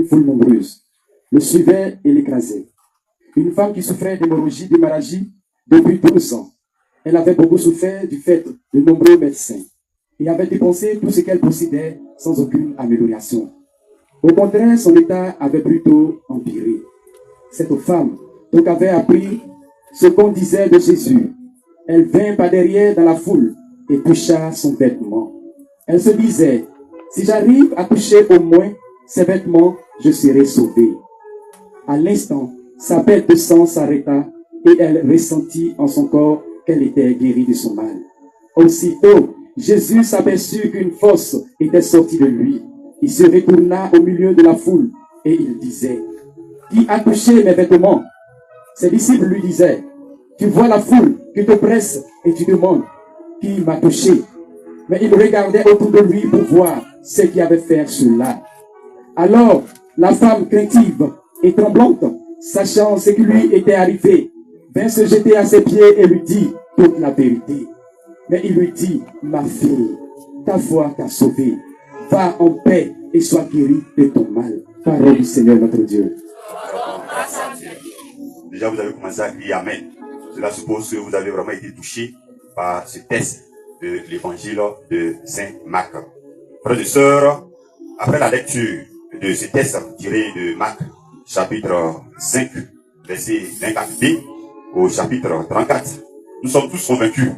une foule nombreuse le suivait et l'écrasait. Une femme qui souffrait d'hémorragie depuis 12 ans. Elle avait beaucoup souffert du fait de nombreux médecins et avait dépensé tout ce qu'elle possédait sans aucune amélioration. Au contraire, son état avait plutôt empiré. Cette femme donc avait appris ce qu'on disait de Jésus. Elle vint par derrière dans la foule et toucha son vêtement. Elle se disait, si j'arrive à toucher au moins ses vêtements, je serai sauvée. À l'instant, sa perte de sang s'arrêta et elle ressentit en son corps qu'elle était guérie de son mal. Aussitôt, Jésus s'aperçut qu'une force était sortie de lui. Il se retourna au milieu de la foule et il disait, qui a touché mes vêtements? Ses disciples lui disaient, tu vois la foule qui te presse et tu demandes, qui m'a touché? Mais il regardait autour de lui pour voir ce qui avait fait cela. Alors, la femme craintive et tremblante, sachant ce qui lui était arrivé, vint se jeter à ses pieds et lui dit toute la vérité. Mais il lui dit, ma fille, ta foi t'a sauvée. Va en paix et sois guérie de ton mal. Parole du Seigneur notre Dieu. Déjà, vous avez commencé à crier Amen. Cela suppose que vous avez vraiment été touché par ce texte de l'évangile de Saint Marc. Frères et sœurs, après la lecture de ce texte tiré de Marc, chapitre 5, verset 24b au chapitre 34, nous sommes tous convaincus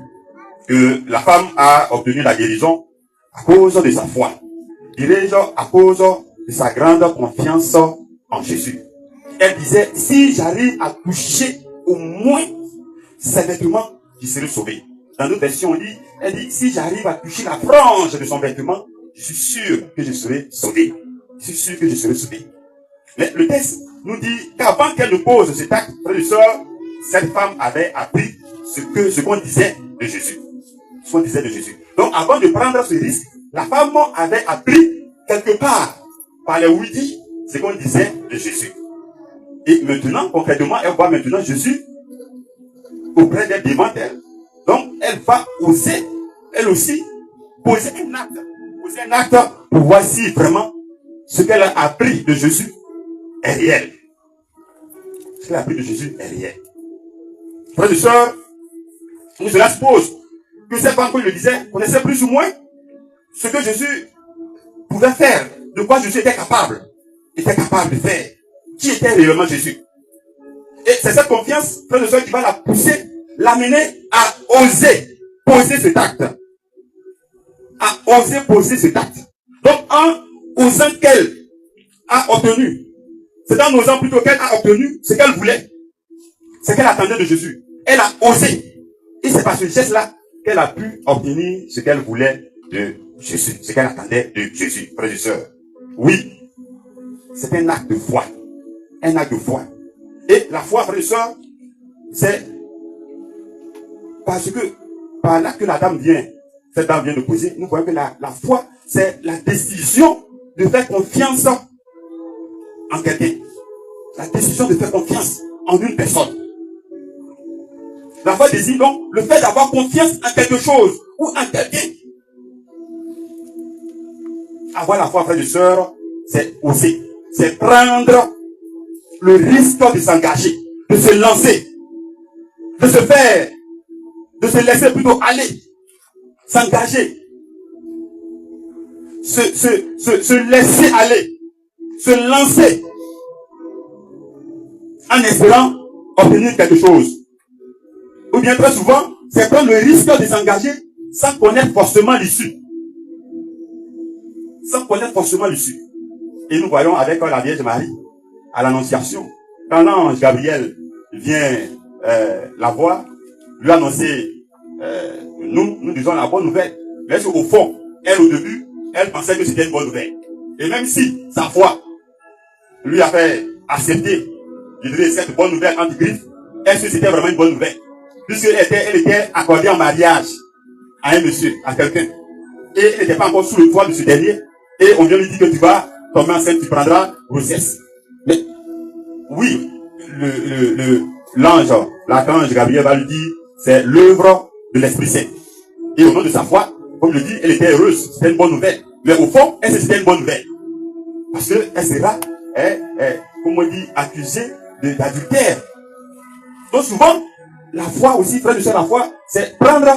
que la femme a obtenu la guérison à cause de sa foi. Dirais-je, à cause de sa grande confiance en Jésus. Elle disait, si j'arrive à toucher au moins ses vêtements, je serai sauvé. Dans notre version, elle dit, si j'arrive à toucher la frange de son vêtement, je suis sûr que je serai sauvé. Je suis sûr que je serai sauvé. Mais le texte nous dit qu'avant qu'elle ne pose cet acte, frères et sœurs, cette femme avait appris ce qu'on disait de Jésus. Ce qu'on disait de Jésus. Donc, avant de prendre ce risque, la femme avait appris quelque part, par les oui-dits, ce qu'on disait de Jésus. Et maintenant, concrètement, elle voit maintenant Jésus auprès d'elle, devant elle. Donc, elle va oser, elle aussi, poser un acte. Poser un acte pour voir si vraiment ce qu'elle a appris de Jésus est réel. Ce qu'elle a appris de Jésus est réel. Frères et sœurs, cela suppose que cette femme, comme je le disais, connaissait plus ou moins ce que Jésus pouvait faire, de quoi Jésus était capable de faire. Qui était réellement Jésus? Et c'est cette confiance, frère et sœur, qui va la pousser, l'amener à oser poser cet acte. À oser poser cet acte. Donc, en osant qu'elle a obtenu, c'est en osant plutôt qu'elle a obtenu ce qu'elle voulait, ce qu'elle attendait de Jésus. Elle a osé. Et c'est par ce geste-là qu'elle a pu obtenir ce qu'elle voulait de Jésus, ce qu'elle attendait de Jésus, frères et sœurs. Oui, c'est un acte de foi. Un acte de foi. Et la foi, frères et sœurs, c'est parce que par là que cette dame vient de poser, nous voyons que la foi, c'est la décision de faire confiance en quelqu'un. La décision de faire confiance en une personne. La foi désigne donc le fait d'avoir confiance en quelque chose ou en quelqu'un. Avoir la foi, frères et sœurs, c'est oser. C'est prendre le risque de s'engager, de se lancer, de se faire, de se laisser plutôt aller, s'engager, se laisser aller, se lancer, en espérant obtenir quelque chose. Ou bien très souvent, c'est prendre le risque de s'engager sans connaître forcément l'issue. Sans connaître forcément l'issue. Et nous voyons avec la Vierge Marie, à l'Annonciation, quand l'ange Gabriel vient la voir, lui annoncer, nous disons la bonne nouvelle. Mais au fond, elle au début, elle pensait que c'était une bonne nouvelle. Et même si sa foi lui a fait accepter, je dirais, cette bonne nouvelle entre griffes, est-ce que c'était vraiment une bonne nouvelle? Puisqu'elle était accordée en mariage à un monsieur, à quelqu'un. Et elle n'était pas encore sous le toit de ce dernier. Et on vient lui dire que tu vas tomber enceinte, tu prendras grossesse. Mais, oui, l'archange Gabriel va lui dire, c'est l'œuvre de l'Esprit Saint. Et au nom de sa foi, comme je le dis, elle était heureuse, c'était une bonne nouvelle. Mais au fond, est-ce que c'était une bonne nouvelle? Parce que comme on dit, accusé d'adultère. Donc souvent, la foi aussi, frère de soeur, la foi, c'est prendre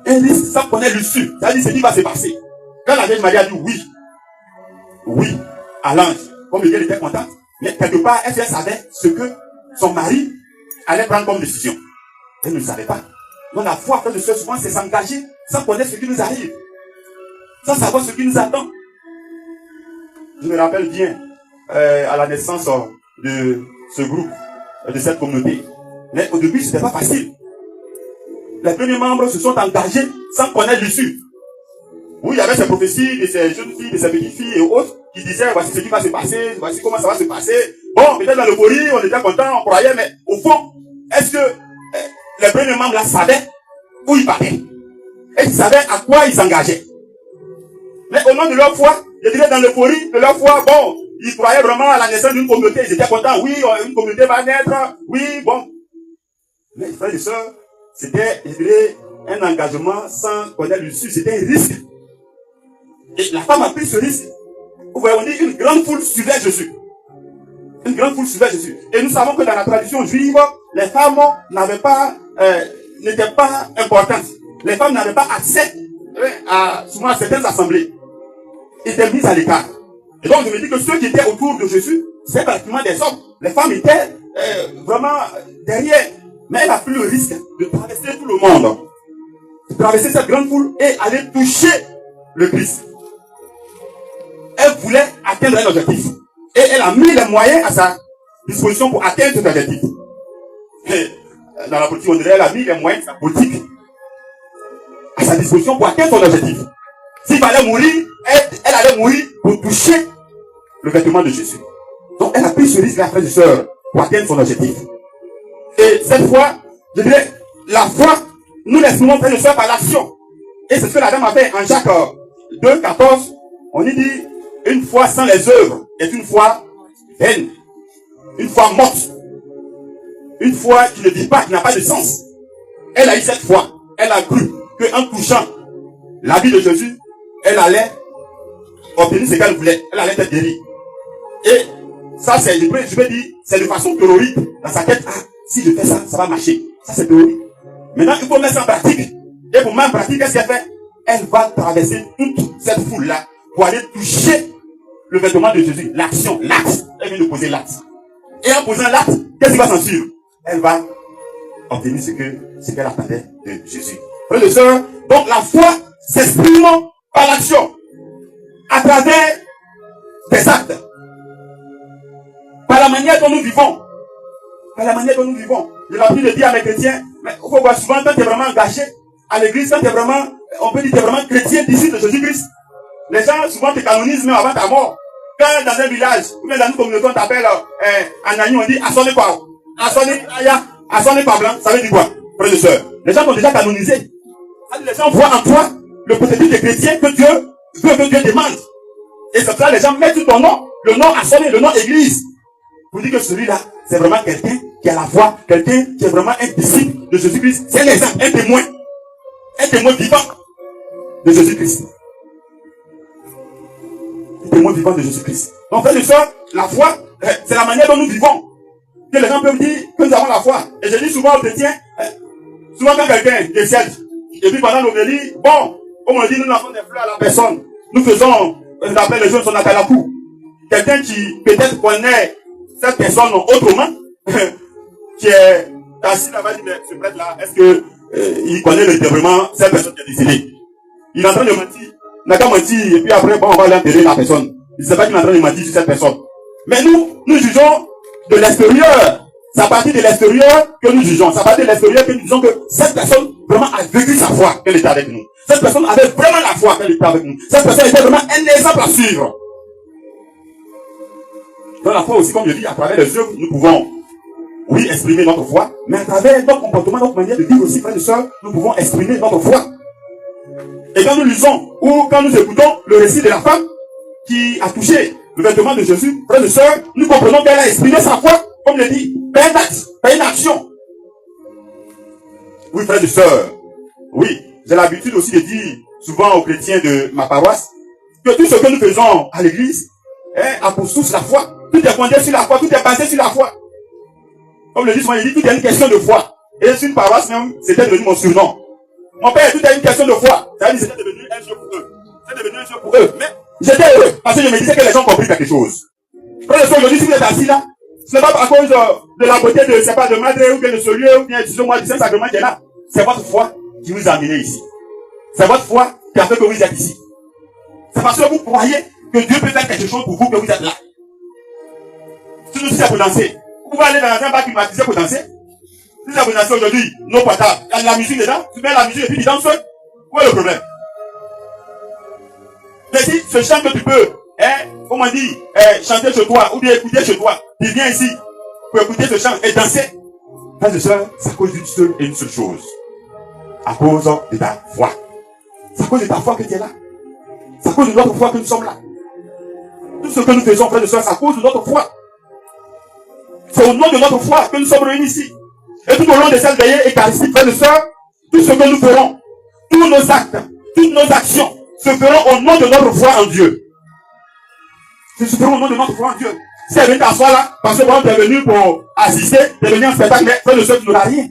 un risque sans connaître l'issue. C'est-à-dire ce qui va se passer. Quand la Vierge Marie a dit oui à l'ange, comme le Dieu était content, mais quelque part, elle savait ce que son mari allait prendre comme décision. Elle ne le savait pas. Donc la foi, frère de soeur, souvent, c'est s'engager sans connaître ce qui nous arrive, sans savoir ce qui nous attend. Je me rappelle bien à la naissance de ce groupe, de cette communauté. Mais au début, ce n'était pas facile. Les premiers membres se sont engagés sans connaître l'issue. Oui, il y avait ces prophéties de ces jeunes filles, de ces petites filles et autres qui disaient voici ce qui va se passer, voici comment ça va se passer. Bon, peut-être dans l'euphorie, on était content, on croyait, mais au fond, est-ce que les premiers membres là savaient où ils partaient? Et ils savaient à quoi ils s'engageaient? Mais au nom de leur foi, je dirais dans l'euphorie de leur foi, bon, ils croyaient vraiment à la naissance d'une communauté, ils étaient contents, oui, une communauté va naître, oui, bon. Mais frères et sœurs, c'était, je dirais, un engagement sans connaître l'issue, c'était un risque. Et la femme a pris ce risque. Vous voyez, on dit une grande foule suivait Jésus. Une grande foule suivait Jésus. Et nous savons que dans la tradition juive, les femmes n'étaient pas importantes. Les femmes n'avaient pas accès souvent à certaines assemblées. Ils étaient mises à l'écart. Et donc je me dis que ceux qui étaient autour de Jésus, c'est pratiquement des hommes. Les femmes étaient vraiment derrière. Mais elle a pris le risque de traverser tout le monde. De traverser cette grande foule et aller toucher le Christ. Elle voulait atteindre un objectif. Et elle a mis les moyens à sa disposition pour atteindre cet objectif. Et dans la politique, on dirait, elle a mis les moyens de sa politique à sa disposition pour atteindre son objectif. S'il fallait mourir, elle allait mourir pour toucher le vêtement de Jésus. Donc elle a pris ce risque-là, frères et sœurs, pour atteindre son objectif. Et cette fois, je dirais, la foi, nous l'exprimons, frères et sœurs, par l'action. Et c'est ce que la dame a fait en Jacques 2, 14. On y dit, une foi sans les œuvres est une foi vaine. Une foi morte. Une foi qui ne vit pas, qui n'a pas de sens. Elle a eu cette foi. Elle a cru qu'en touchant la vie de Jésus, elle allait obtenir ce qu'elle voulait. Elle allait être guérie. Et ça, c'est, je peux dire, c'est de façon théorique. Dans sa tête, ah, si je fais ça, ça va marcher. Ça, c'est théorique. Maintenant, il faut mettre ça en pratique. Et pour mettre en pratique, qu'est-ce qu'elle fait? Elle va traverser toute cette foule-là pour aller toucher le vêtement de Jésus. L'action, l'acte. Elle vient de poser l'acte. Et en posant l'acte, qu'est-ce qui va s'en suivre? Elle va obtenir ce qu'elle attendait de Jésus. Frères et sœurs, donc la foi s'exprime par l'action. À travers des actes. Par la manière dont nous vivons. Par la manière dont nous vivons. J'ai l'habitude de dire à mes chrétiens, mais il faut voir souvent quand tu es vraiment engagé à l'église, quand tu es vraiment, on peut dire que tu es vraiment chrétien d'ici de Jésus-Christ. Les gens souvent te canonisent même avant ta mort. Quand dans un village, ou même dans une communauté, on t'appelle en Agni, on dit Assoné quoi? Assoné quoi blanc? Ça veut dire quoi? Frères et sœurs. Les gens t'ont déjà canonisé. Les gens voient en toi le processus de chrétien que Dieu veut, que Dieu demande. Et c'est pour ça que les gens mettent ton nom, le nom Assoné, le nom Église. Pour dire que celui-là, c'est vraiment quelqu'un qui a la foi, quelqu'un qui est vraiment un disciple de Jésus-Christ. C'est un exemple, un témoin vivant de Jésus-Christ. Témoin vivant de Jésus-Christ. Donc, frères et sœurs, la foi, c'est la manière dont nous vivons. Que les gens peuvent dire que nous avons la foi. Et je dis souvent aux chrétiens, souvent quand quelqu'un décède, et puis pendant l'homélie, bon, comme on dit, nous n'avons des fleurs à la personne. Nous faisons, on appelle les jeunes son akalakou. Quelqu'un qui peut-être connaît cette personne autrement, qui est assis là-bas, il dit, mais ce prêtre-là, est-ce que il connaît vraiment cette personne qui est décédée? Il est en train de mentir. Il n'a qu'à mentir, et puis après, bon, on va l'enterrer la personne. Il ne sait pas qu'il est en train de mentir sur cette personne. Mais nous jugeons de l'extérieur. C'est à partir de l'extérieur que nous jugeons. C'est à partir de l'extérieur que nous disons que cette personne vraiment a vécu sa foi qu'elle était avec nous. Cette personne avait vraiment la foi qu'elle était avec nous. Cette personne était vraiment un exemple à suivre. Dans la foi aussi, comme je dis, à travers les œuvres, nous pouvons, oui, exprimer notre foi, mais à travers notre comportement, notre manière de vivre aussi, frères et sœurs, nous pouvons exprimer notre foi. Et quand nous lisons, ou quand nous écoutons le récit de la femme qui a touché le vêtement de Jésus, frères et sœurs, nous comprenons qu'elle a exprimé sa foi, comme je dis, par un acte, par une action. Oui, frères et sœurs, oui, j'ai l'habitude aussi de dire souvent aux chrétiens de ma paroisse que tout ce que nous faisons à l'église, apostous sur la foi. Tout est fondé sur la foi, tout est basé sur la foi. Comme le dit souvent, il dit, tout est une question de foi. Et sur une paroisse même, c'était devenu mon surnom. Mon père, tout est une question de foi. Ça veut dire que c'était devenu un jeu pour eux. C'était devenu un jeu pour eux. Mais j'étais heureux, parce que je me disais que les gens ont compris quelque chose. Frère et soeur, aujourd'hui, si vous êtes assis là, ce n'est pas à cause de la beauté de, c'est pas de Madre, ou bien de ce lieu, ou bien, disons-moi, du Saint-Sacrement qui est là. C'est votre foi qui vous a amené ici. C'est votre foi qui a fait que vous êtes ici. C'est parce que vous croyez que Dieu peut faire quelque chose pour vous que vous êtes là. Si nous c'est pour danser, vous pouvez aller dans un bar climatisé pour danser. Si c'est pour danser aujourd'hui, non potable, il y a de la musique dedans, tu mets la musique et puis tu danses. Où est le problème? Mais si ce chant que tu peux, comment on dit, chanter chez toi, ou bien écouter chez toi, tu viens ici pour écouter ce chant et danser. Frères et sœurs, c'est à cause d'une seule et une seule chose. À cause de ta foi. C'est à cause de ta foi que tu es là. C'est à cause de notre foi que nous sommes là. Tout ce que nous faisons, frères et sœurs, c'est à cause de notre foi. C'est au nom de notre foi que nous sommes réunis ici. Et tout au long de cette veillée eucharistique, frères et sœurs, tout ce que nous ferons, tous nos actes, toutes nos actions, se feront au nom de notre foi en Dieu. Se feront au nom de notre foi en Dieu. Si elle vient t'asseoir là, parce que tu es venu pour assister, tu es venu en spectacle, mais frère et sœur, tu n'auras rien.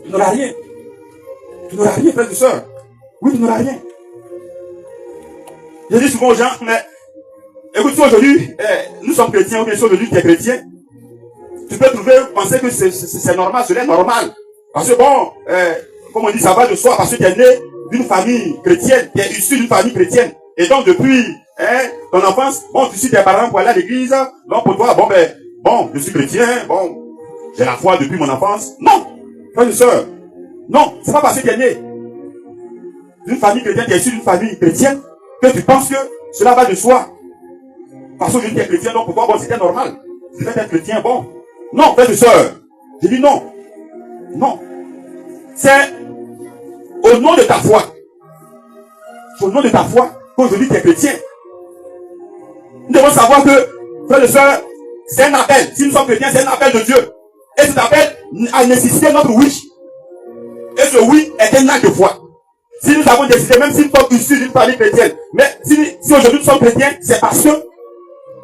Tu n'auras rien. Tu n'auras rien, frère et sœur. Oui, tu n'auras rien. Je dis souvent aux gens, mais écoute, si aujourd'hui, nous sommes chrétiens, ou bien si aujourd'hui tu es chrétien, tu peux penser que c'est normal, cela est normal. Parce que bon, comme on dit, ça va de soi, parce que tu es né d'une famille chrétienne, tu es issu d'une famille chrétienne. Et donc depuis ton enfance, bon, tu suis tes parents pour aller à l'église, donc pour toi, bon, je suis chrétien, bon, j'ai la foi depuis mon enfance. Non, frère et sœur, non, c'est pas parce que tu es né d'une famille chrétienne, tu es issu d'une famille chrétienne, que tu penses que cela va de soi. Parce que tu es chrétien, donc pour toi, bon, c'était normal. Tu devais être chrétien, bon. Non, frère et sœur, je dis non. Non. C'est au nom de ta foi. C'est au nom de ta foi qu'aujourd'hui tu es chrétien. Nous devons savoir que, frère et sœur, c'est un appel. Si nous sommes chrétiens, c'est un appel de Dieu. Et cet appel a nécessité notre oui. Et ce oui est un acte de foi. Si nous avons décidé, même si nous sommes issus d'une famille chrétienne, mais si aujourd'hui nous sommes chrétiens, c'est parce que,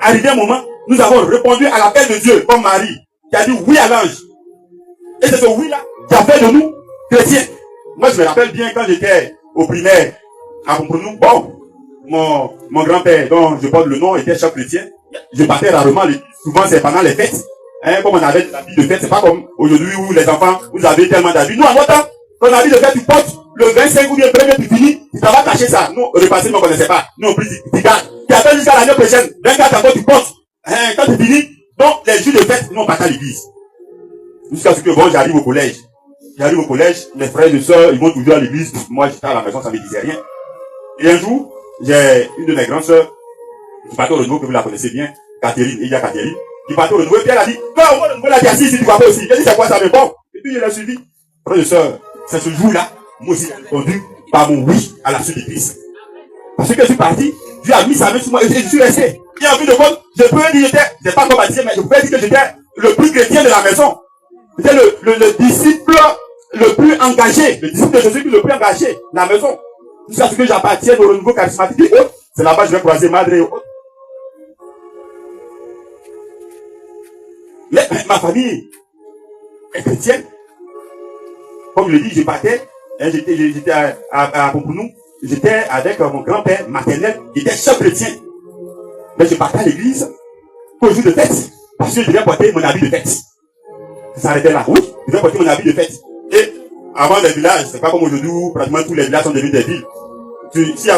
arrivé un moment, nous avons répondu à l'appel de Dieu, comme Marie, qui a dit oui à l'ange. Et c'est ce oui-là qui a fait de nous chrétiens. Moi, je me rappelle bien quand j'étais au primaire, à Pomponou, bon, mon grand-père, dont je porte le nom, était chef chrétien. Je partais rarement, souvent c'est pendant les fêtes. Comme on avait des habits de fête, c'est pas comme aujourd'hui où les enfants, vous avez tellement d'habits. Nous, en notre temps, ton habit de fête, tu portes le 25 ou bien le premier, tu finis, tu t'en vas cacher ça. Nous, repassé, nous ne connaissait pas. Nous, on pris, tu gardes. Tu attends jusqu'à l'année prochaine. 24 ans, tu portes. Quand tu finis, donc, les jours de fête, nous, on part à l'église. Jusqu'à ce que, bon, j'arrive au collège. J'arrive au collège, mes frères et sœurs, ils vont toujours à l'église. Moi, j'étais à la maison, ça me disait rien. Et un jour, j'ai une de mes grandes sœurs, qui partait au renouveau, que vous la connaissez bien, Catherine, il y a Catherine, qui partait au renouveau, et puis elle a dit, toi, au renouveau, elle a dit, assis, si tu vois pas aussi. J'ai dit, c'est quoi ça, mais bon. Et puis, je l'ai suivi. Frères et sœurs, c'est ce jour-là, moi aussi, j'ai répondu par mon oui à la suite de Christ. Parce que je suis parti, Dieu a mis sa main sur moi, et je suis resté. Et en vue de compte, je peux dire, c'est pas comme baptisé, mais je peux dire que j'étais le plus chrétien de la maison. J'étais le disciple le plus engagé, le disciple de Jésus le plus engagé de la maison. Jusqu'à ce que j'appartienne au renouveau charismatique et autres. C'est là-bas que je vais croiser Madre et autres. Mais ma famille est chrétienne. Comme je l'ai dit, je partais, j'étais à Pomponou, j'étais avec mon grand-père maternel, qui était chef chrétien. Mais je partais à l'église pour jour de fête, parce que je devais porter mon habit de fête. Ça s'arrêtait là. Oui, je devais porter mon habit de fête. Et avant les villages, c'est pas comme aujourd'hui où pratiquement tous les villages sont devenus des villes. Si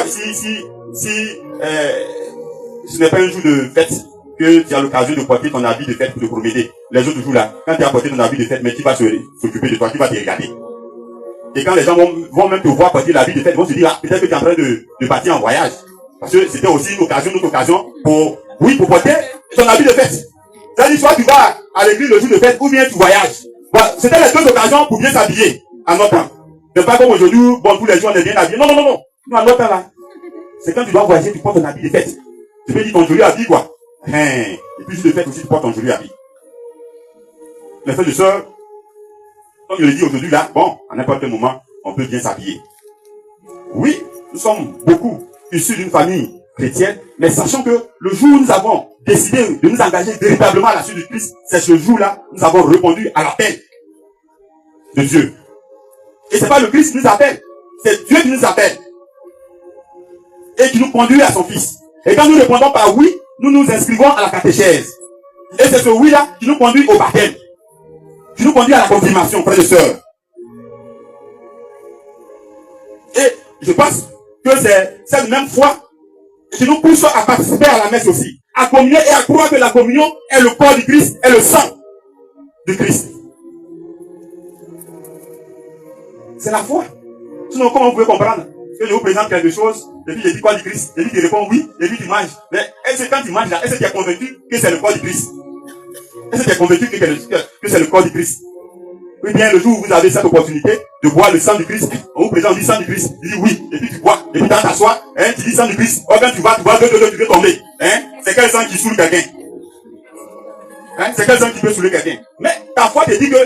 ce n'est pas un jour de fête que tu as l'occasion de porter ton habit de fête pour te promener, les autres jours là, quand tu as porté ton habit de fête, mais qui va s'occuper de toi, qui va te regarder. Et quand les gens vont même te voir porter l'habit de fête, ils vont se dire, ah, peut-être que tu es en train de partir en voyage. Parce que c'était aussi une occasion pour porter ton habit de fête. C'est-à-dire, soit tu vas à l'église le jour de fête, ou bien tu voyages. Voilà. C'était les deux occasions pour bien s'habiller, en notre temps. C'est pas comme aujourd'hui, bon, tous les jours on est bien habillés. Non. Nous, en notre temps là, c'est quand tu dois voyager, tu portes ton habit de fête. Tu peux dire ton joli habit, quoi. Et puis, jour de fête aussi, tu portes ton joli habit. Les frères et sœurs, comme je le dis aujourd'hui là, bon, à n'importe quel moment, on peut bien s'habiller. Oui, nous sommes beaucoup issus d'une famille chrétienne, mais sachant que le jour où nous avons décidé de nous engager véritablement à la suite du Christ, c'est ce jour-là, nous avons répondu à l'appel de Dieu. Et c'est pas le Christ qui nous appelle, c'est Dieu qui nous appelle. Et qui nous conduit à son Fils. Et quand nous répondons par oui, nous nous inscrivons à la catéchèse. Et c'est ce oui-là qui nous conduit au baptême. Qui nous conduit à la confirmation, frères et sœurs. Et je pense que c'est cette même foi qui nous pousse à participer à la messe aussi. À communier et à croire que la communion est le corps du Christ et le sang du Christ. C'est la foi. Sinon, comment vous pouvez comprendre que je vous présente quelque chose, et puis je dis quoi du Christ, et puis tu réponds oui, et puis tu manges. Mais est-ce que quand tu manges là, est-ce que tu es convaincu que c'est le corps du Christ? Est-ce que tu es convaincu que c'est le corps du Christ? Oui bien, le jour où vous avez cette opportunité de boire le sang du Christ, on vous présente du sang du Christ, tu dis oui, et puis tu bois, et puis tu t'assois, tu dis sang du Christ, oh, quand tu vas, tu peux tomber. C'est quel sang qui saoule quelqu'un? C'est quel sang qui peut saouler quelqu'un? Mais ta foi te dit que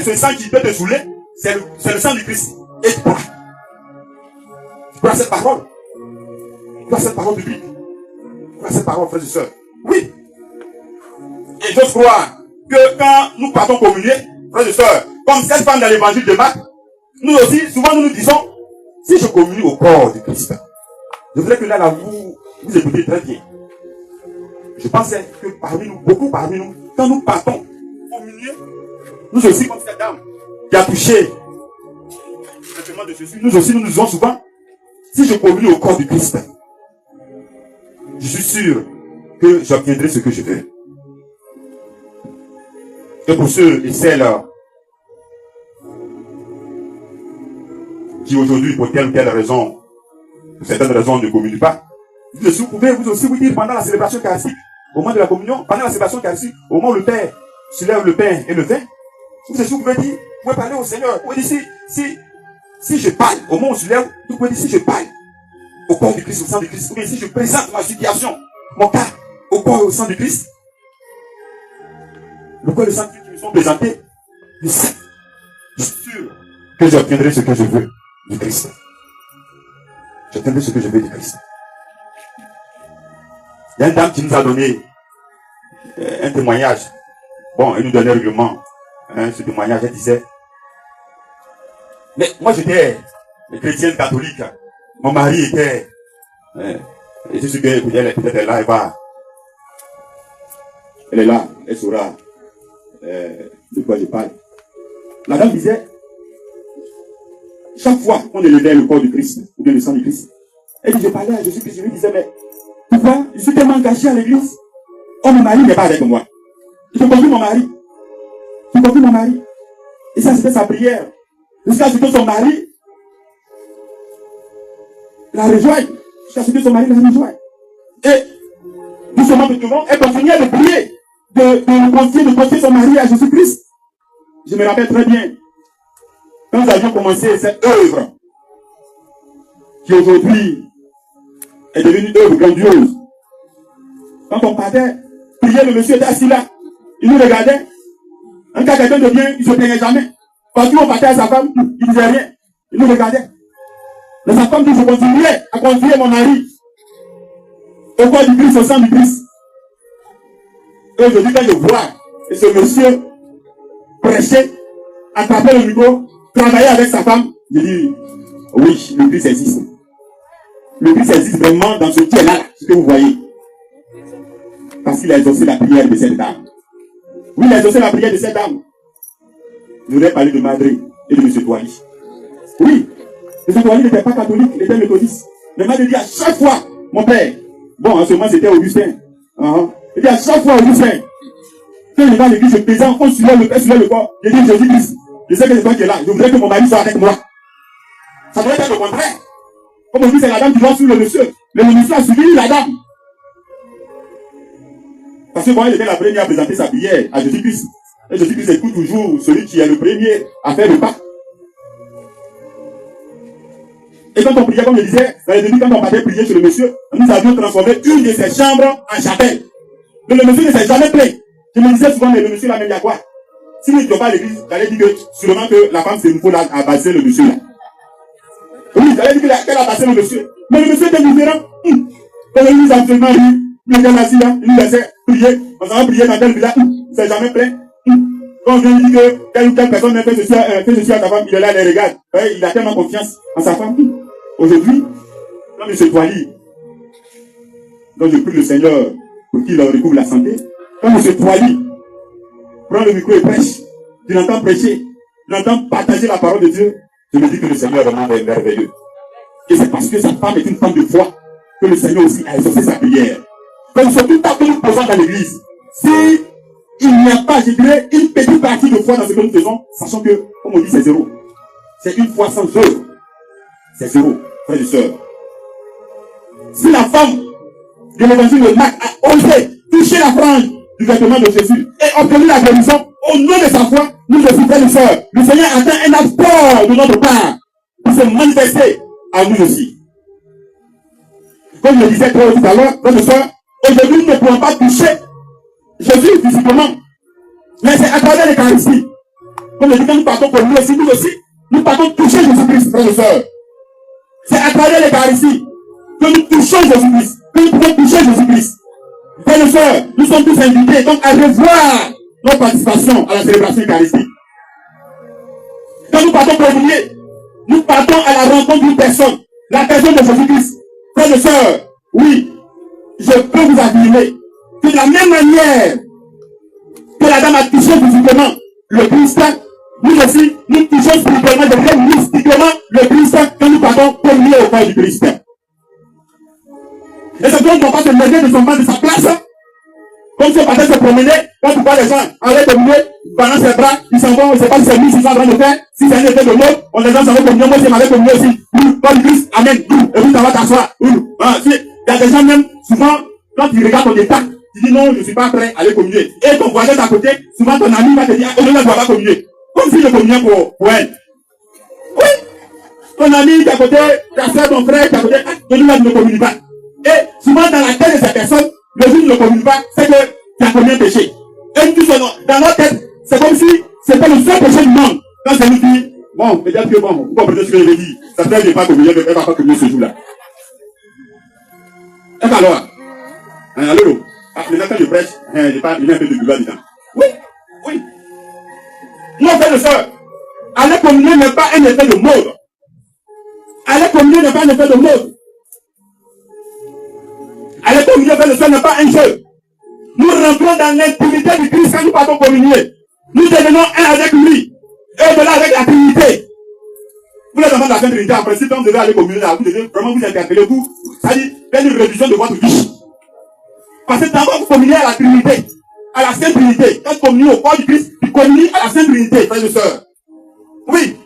ce sang qui peut te saouler, c'est le sang du Christ. Et tu bois. Tu crois cette parole? Tu crois cette parole biblique? Tu crois cette parole, frères et sœurs? Oui. Et j'ose croire que quand nous partons communier, frères et sœurs, comme cette femme dans l'évangile de Marc, nous aussi, souvent nous nous disons, si je communie au corps de Christ, je voudrais que là, vous écoutez très bien. Je pensais que parmi nous, beaucoup parmi nous, quand nous partons communier, nous aussi, comme cette dame qui a touché le chemin de Jésus, nous aussi, nous nous disons souvent, si je communie au corps du Christ, je suis sûr que j'obtiendrai ce que je veux. Et pour ceux et celles qui aujourd'hui, pour telle ou telle raison, pour certaines raisons, ne communient pas, vous pouvez vous aussi vous dire pendant la célébration eucharistique, au moment de la communion, pendant la célébration eucharistique, au moment où le Père soulève le pain et le vin, vous aussi vous pouvez dire, vous pouvez parler au Seigneur. Vous pouvez dire, si je parle, au moment où je soulève, vous pouvez dire, si je parle au corps du Christ, au sang du Christ, ou bien si je présente ma situation, mon cas, au corps et au sang du Christ, le corps et le sang qui me sont présentés, je sais, je suis sûr que j'obtiendrai ce que je veux du Christ. J'obtiendrai ce que je veux du Christ. Il y a une dame qui nous a donné un témoignage. Bon, elle nous donnait régulièrement ce témoignage. Elle disait, mais moi j'étais chrétienne catholique. Mon mari était, et c'est ce que elle est peut-être là, elle est là, elle saura de quoi je parle. La dame disait, chaque fois qu'on élevait le corps du Christ, ou bien le sang du Christ, elle dit, je parlais à Jésus-Christ, je lui disais, mais pourquoi je suis tellement engagé à l'église? Oh, mon mari n'est pas avec moi. Je confie mon mari. Je confie mon mari. Et ça, c'était sa prière. Jusqu'à ce que son mari la rejoigne. Jusqu'à ce que son mari la rejoigne. Et, doucement, elle continuait de prier, de confier son mari à Jésus-Christ. Je me rappelle très bien, quand nous avions commencé cette œuvre, qui aujourd'hui est devenue une œuvre grandiose. Quand on partait, prier, le monsieur était assis là. Il nous regardait. Un cas quelqu'un de bien, il ne se plaignait jamais. Partout on partait à sa femme, il ne disait rien. Il nous regardait. Mais sa femme dit, je continuais à confier mon mari au corps du Christ, au sang du Christ. Et aujourd'hui, quand je vois ce monsieur prêcher, attraper le micro, travailler avec sa femme, je dis, oui, le Christ existe. Le Christ existe vraiment dans ce qui est là, ce que vous voyez. Parce qu'il a exaucé la prière de cette dame. Oui, il a exaucé la prière de cette dame. Je voudrais parler de Madré et de M. Touali. Oui, M. Touali n'était pas catholique, il était méthodiste. Mais Madré dit à chaque fois, mon père, bon, en ce moment c'était Augustin. Il dit à chaque fois, Augustin, quand il est dans l'église, je présente, on soulève le père, soulève le corps. Je dis, Jésus-Christ, je sais que c'est toi qui es là, je voudrais que mon mari soit avec moi. Ça devrait être le contraire. Comme on dit, c'est la dame qui doit suivre le monsieur. Le monsieur a suivi la dame. Parce que quand elle était la première à présenter sa prière à Jésus-Christ, et Jésus-Christ écoute toujours celui qui est le premier à faire le pas. Et quand on priait, comme je disais, dans les débuts, quand on partait prier chez le monsieur, nous avions transformé une de ses chambres en chapelle. Mais le monsieur ne s'est jamais plaint. Je me disais souvent, mais le monsieur là, même il y a quoi? Si nous n'étions pas à l'église, j'allais dire que sûrement que la femme, c'est une fois là à baser le monsieur là. Oui, j'allais dire qu'elle a passé le monsieur. Mais le monsieur était différent. Quand l'église a absolument eu, il y a assis là, il nous laissait prier. On s'en va prier dans tel village, c'est jamais plein. Quand on vient dire que telle ou telle personne fait ceci à sa femme, il est là, il les regarde. Il a tellement confiance en sa femme. Aujourd'hui, comme M. Toili, donc je prie le Seigneur pour qu'il leur recouvre la santé. Quand M. Toili prend le micro et prêche, tu l'entends prêcher, tu l'entends partager la parole de Dieu, je me dis que le Seigneur vraiment est merveilleux. Et c'est parce que sa femme est une femme de foi que le Seigneur aussi a exaucé sa prière. Comme sur tout acte que nous posons dans l'église, si il n'y a pas, je dirais, une petite partie de foi dans ce que nous faisons, sachant que, comme on dit, c'est zéro. C'est une foi sans œuvre. C'est zéro, frères et sœurs. Si la femme de l'évangile de Marc a osé toucher la frange du vêtement de Jésus et obtenir la guérison au nom de sa foi, nous aussi, frères et sœurs, le Seigneur atteint un apport de notre part pour se manifester à nous aussi. Comme je le disais tout à l'heure, frères et sœurs, aujourd'hui, nous ne pouvons pas toucher Jésus physiquement, mais c'est à travers l'Eucharistie. Comme je dis, quand nous partons pour nous aussi, nous partons toucher Jésus-Christ, frères et sœurs. C'est à travers l'Eucharistie que nous touchons Jésus-Christ, que nous pouvons toucher Jésus-Christ. Frères et sœurs, nous sommes tous invités donc à revoir notre participation à la célébration eucharistique. Quand nous partons pour prier, nous partons à la rencontre d'une personne, la personne de Jésus-Christ. Frères et sœurs, oui, je peux vous affirmer que de la même manière que la dame a touché physiquement le Christ, nous aussi, nous touchons spirituellement, mystiquement le Christ quand nous partons pour lier au corps du Christ. Et c'est donc qu'on va se lever de son banc de sa place, comme si on partait se promener, quand tu vois les gens avec le milieu, pendant ses bras, ils s'en vont, on ne sait pas si c'est lui, s'ils sont en train de faire, si c'est un effet de mot, on les gens s'en va comme moi, c'est avec le milieu aussi, corps du Christ, amen, et puis ça va t'asseoir, il y a des gens même, souvent, quand ils regardent ton état, tu dis non, je ne suis pas prêt à aller communier. Et ton voisin d'à côté, souvent ton ami va te dire, on ne doit pas communier. Comme si je communiais pour elle. Oui. Ton ami d'à côté, ta soeur, ton frère d'à côté, tu ne communies pas. Et souvent dans la tête de ces personnes, le jour où tu ne communies pas, c'est que tu as commis un péché. Et tout ça, dans leur tête, c'est comme si c'était le seul péché du monde. Quand c'est lui qui dit, bon, peut-être que bon, vous comprenez ce que je veux dire. Ça fait qu'elle n'est pas communier, elle ne va pas communier ce jour-là. Et alors, allô, les gens quand je prêche, il y a un peu de gula dedans. Oui, oui. Non, frères et sœurs, aller communier n'est pas un effet de mode. Aller communier n'est pas un effet de mode. Aller communier, frères et sœurs, n'est pas un jeu. Nous rentrons dans l'intimité du Christ quand nous partons communier. Nous devenons un avec lui. Et au-delà avec la Trinité. Vous les enfants de la Sainte Trinité, en principe, quand vous devez aller communier là, vous devez vraiment vous interpeller, vous, c'est-à-dire faire une révision de votre vie. Parce que d'abord vous communiez à la Trinité, à la Sainte Trinité. Quand vous communiez au corps du Christ, vous communiez à la Sainte Trinité, frères et sœurs. Oui.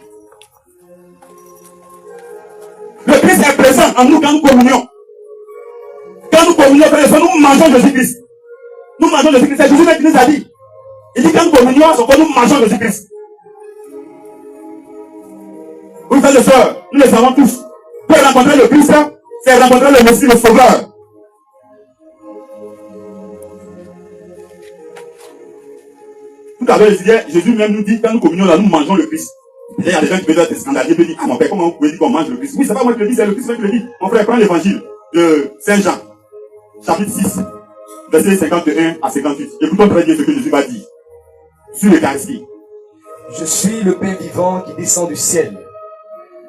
Le Christ est présent en nous quand nous communions. Quand nous communions, frères et sœurs, nous mangeons Jésus-Christ. Nous mangeons Jésus-Christ. C'est Jésus qui nous a dit. Il dit quand nous communions, c'est quand nous mangeons Jésus-Christ. Oui, frères et sœurs, nous les savons tous. Pour rencontrer le Christ, c'est rencontrer le Messie, le Sauveur. Tout à l'heure, Jésus même nous dit, quand nous communions là, nous mangeons le Christ. Et il y a des gens qui peuvent être scandalisés, ils disent, ah mon père, comment vous pouvez dire qu'on mange le Christ? Oui, c'est pas moi qui le dis, c'est le Christ qui le dit. Mon frère, prends l'évangile de Saint Jean, chapitre 6, versets 51 à 58. Écoutons très bien ce que Jésus va dire sur l'Eucharistie. Je suis le pain vivant qui descend du ciel.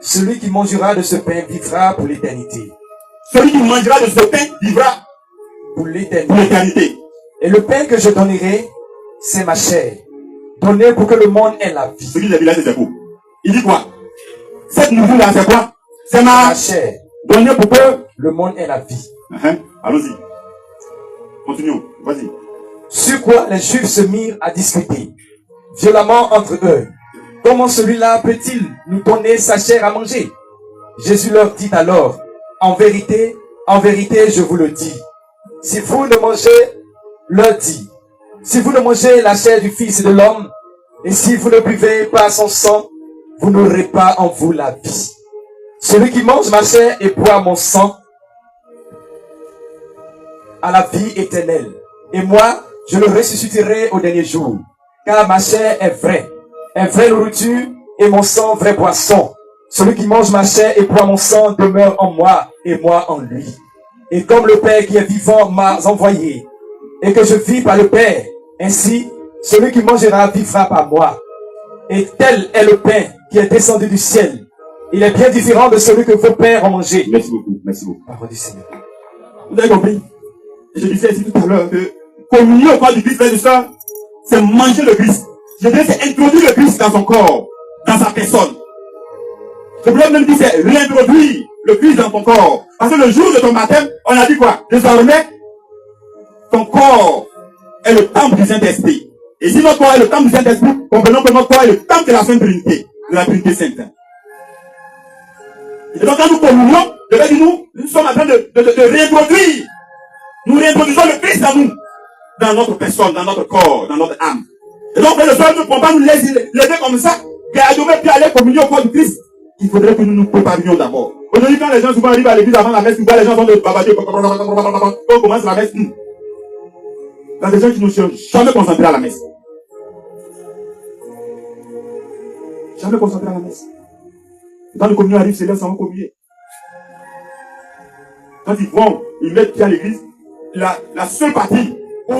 Celui qui mangera de ce pain vivra pour l'éternité. Celui qui mangera de ce pain vivra pour l'éternité. Et le pain que je donnerai, c'est ma chair, donnée pour que le monde ait la vie. Ce qu'il a dit là, c'est quoi? Il dit quoi? Cette nourriture-là, c'est quoi? C'est ma chair, donnée pour que le monde ait la vie. Allons-y. Continuons. Vas-y. Sur quoi les Juifs se mirent à discuter violemment entre eux. Comment celui-là peut-il nous donner sa chair à manger? Jésus leur dit alors, en vérité, je vous le dis. Si vous ne mangez, leur dit, si vous ne mangez la chair du Fils de l'homme, et si vous ne buvez pas son sang, vous n'aurez pas en vous la vie. Celui qui mange ma chair et boit mon sang a la vie éternelle. Et moi, je le ressusciterai au dernier jour. Car ma chair est vraie nourriture, et mon sang vraie boisson. Celui qui mange ma chair et boit mon sang demeure en moi, et moi en lui. Et comme le Père qui est vivant m'a envoyé, et que je vis par le Père, ainsi, celui qui mangera vivra par moi. Et tel est le pain qui est descendu du ciel. Il est bien différent de celui que vos pères ont mangé. Merci beaucoup, merci beaucoup. Parole du Seigneur. Vous avez compris? Je disais ici tout à l'heure que communier au corps du Christ, frère et sœur, c'est manger le Christ. Je dirais c'est introduire le Christ dans son corps, dans sa personne. Le problème même dit c'est réintroduire le Christ dans ton corps. Parce que le jour de ton baptême, on a dit quoi? Désormais, ton corps est le temple du Saint-Esprit. Et si notre corps est le temple du Saint-Esprit, comprenons que notre corps est le temple de la Sainte Trinité, de la Trinité Sainte. Et donc quand nous communions, nous sommes en train de réintroduire. Nous réintroduisons le Christ en nous, dans notre personne, dans notre corps, dans notre âme. Et donc, le soir, nous ne pouvons pas nous laisser comme ça, garder puis aller communier au corps du Christ. Il faudrait que nous nous préparions d'abord. Aujourd'hui, quand les gens souvent arrivent à l'église avant la messe, souvent les gens sont de babader, quand on commence la messe, il y a des gens qui ne sont jamais concentrés à la messe. Jamais concentrés à la messe. Quand le communion arrive, c'est là, ça va communier. Quand ils vont, ils mettent pied à l'église, la seule partie où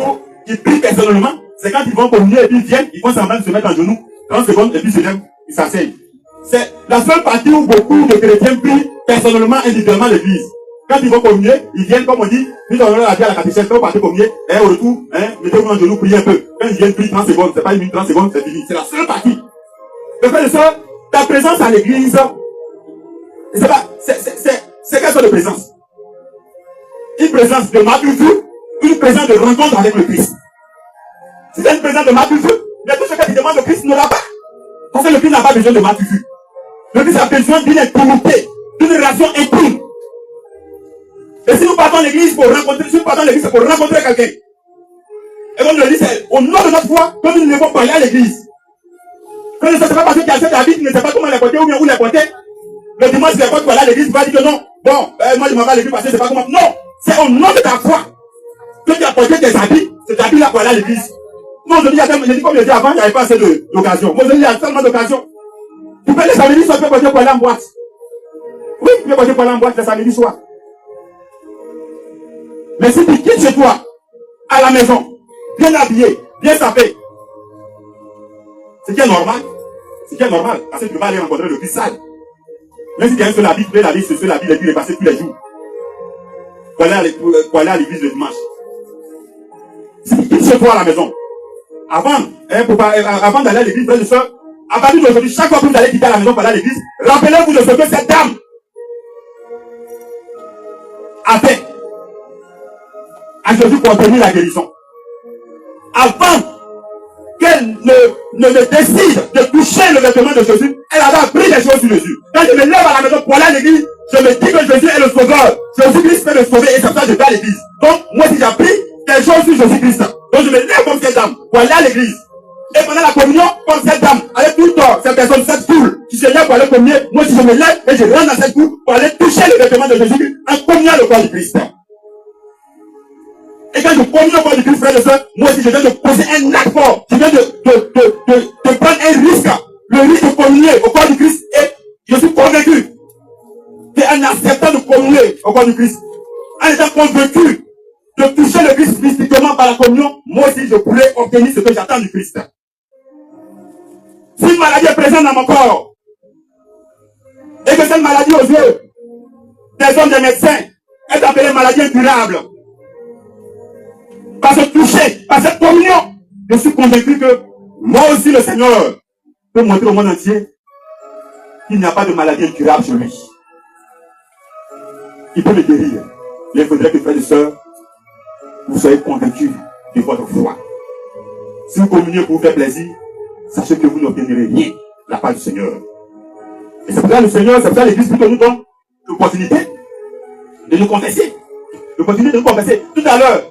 ils prient personnellement, c'est quand ils vont communier et puis ils viennent, ils font semblant de se mettre en genoux, 30 secondes, et puis ils se lèvent, ils s'asseyent. C'est la seule partie où beaucoup de chrétiens prient personnellement, individuellement l'église. Quand ils vont communier, ils viennent, comme on dit, ils ont la vie à la catéchèse, quand vous partez communier, et au retour, mettez-vous en genoux, priez un peu. Quand ils viennent, prier 30 secondes, c'est pas une minute, 30 secondes, c'est fini. C'est la seule partie. Le frère et sœur, ta présence à l'église, c'est pas, c'est quelle sorte de présence? Une présence de maturité, une présence de rencontre avec le Christ. Si c'est une présence de maturité, mais tout ce que tu demandes au Christ ne l'a pas. Parce que le Christ n'a pas besoin de maturité. Le Christ a besoin d'une intimité, d'une relation intime. Et si nous partons à l'église pour rencontrer, si nous partons à l'église pour rencontrer quelqu'un, et comme je le dis, c'est au nom de notre foi que nous ne devons pas aller à l'église. Quand je ne sais pas parce qu'il y a cet habit qui ne sait pas comment les porter ou bien où les porter, le dimanche, les portes pour aller à l'église, il va dire que non, bon, moi je m'en vais à l'église parce que je ne sais pas comment. Non, c'est au nom de ta foi que tu as porté tes habits, cet habit-là pour aller à l'église. Moi, je dis comme je dis avant, il n'y avait pas assez d'occasion. Moi, je dis, il y a tellement d'occasions. Tu peux les samedis soirs, tu peux porter pour aller en boîte. Oui, tu peux porter pour aller en boîte les samedis soirs. Mais si tu quittes chez toi, à la maison, bien habillé, bien sapé, c'est qui est normal. C'est qui est normal. Parce que tu vas aller rencontrer le Christ sale. Même si tu as un seul habit, tu peux laver ce seul habit et puis les passer tous les jours. Pour aller à l'église le dimanche. Si tu quittes chez toi à la maison, avant d'aller à l'église, frère et sœur, à partir d'aujourd'hui, chaque fois que vous allez quitter la maison pour aller à l'église, rappelez-vous de ce que cette dame a fait à Jésus pour obtenir la guérison. Avant qu'elle ne décide de toucher le vêtement de Jésus, elle avait appris des choses sur Jésus. Quand je me lève à la maison pour aller à l'église, je me dis que Jésus est le sauveur. Jésus-Christ peut le sauver et c'est pour ça que je vais à l'église. Donc, moi si j'ai appris des choses sur Jésus-Christ, donc je me lève comme cette dame pour aller à l'église. Et pendant la communion, comme cette dame, avec toute cette personne, cette foule qui se lève pour aller communier, moi si je me lève et je rentre dans cette foule pour aller toucher le vêtement de Jésus-Christ en communiant le corps du Christ. Et quand je communie au corps du Christ, frère et sœur, moi aussi je viens de poser un acte fort. Je viens de prendre un risque. Le risque de communier au corps du Christ. Et je suis convaincu qu'en acceptant de communier au corps du Christ, en étant convaincu de toucher le Christ mystiquement par la communion, moi aussi je pourrais obtenir ce que j'attends du Christ. Si une maladie est présente dans mon corps, et que cette maladie aux yeux des hommes des médecins est appelée maladie incurable, par ce toucher, par cette communion, je suis convaincu que moi aussi le Seigneur peut montrer au monde entier qu'il n'y a pas de maladie incurable chez lui. Il peut le guérir. Mais il faudrait que, frères et sœurs, vous soyez convaincus de votre foi. Si vous communiez pour vous faire plaisir, sachez que vous n'obtiendrez rien de la part du Seigneur. Et c'est pour ça le Seigneur, c'est pour ça l'Église nous donne l'opportunité de nous confesser. L'opportunité de nous confesser. Tout à l'heure,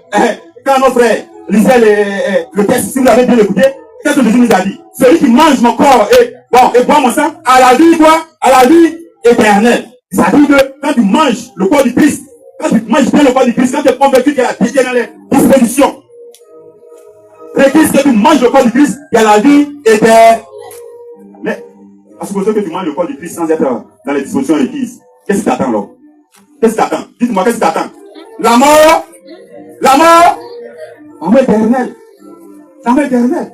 quand nos frères lisaient le texte, si vous l'avez bien écouté, qu'est-ce que Jésus nous a dit? Celui qui mange mon corps et boit mon sang, à la vie quoi? À la vie éternelle. Ça dit que quand tu manges le corps du Christ, quand tu manges bien le corps du Christ, quand tu es convaincu qu'il y a la éternelle disposition, requise que tu manges le corps du Christ, il y a la vie éternelle. Mais, à supposer que tu manges le corps du Christ sans être dans les dispositions requises, qu'est-ce qui t'attend là? Qu'est-ce qui t'attend? Dites-moi, qu'est-ce qui t'attend? La mort éternelle. La mort éternelle.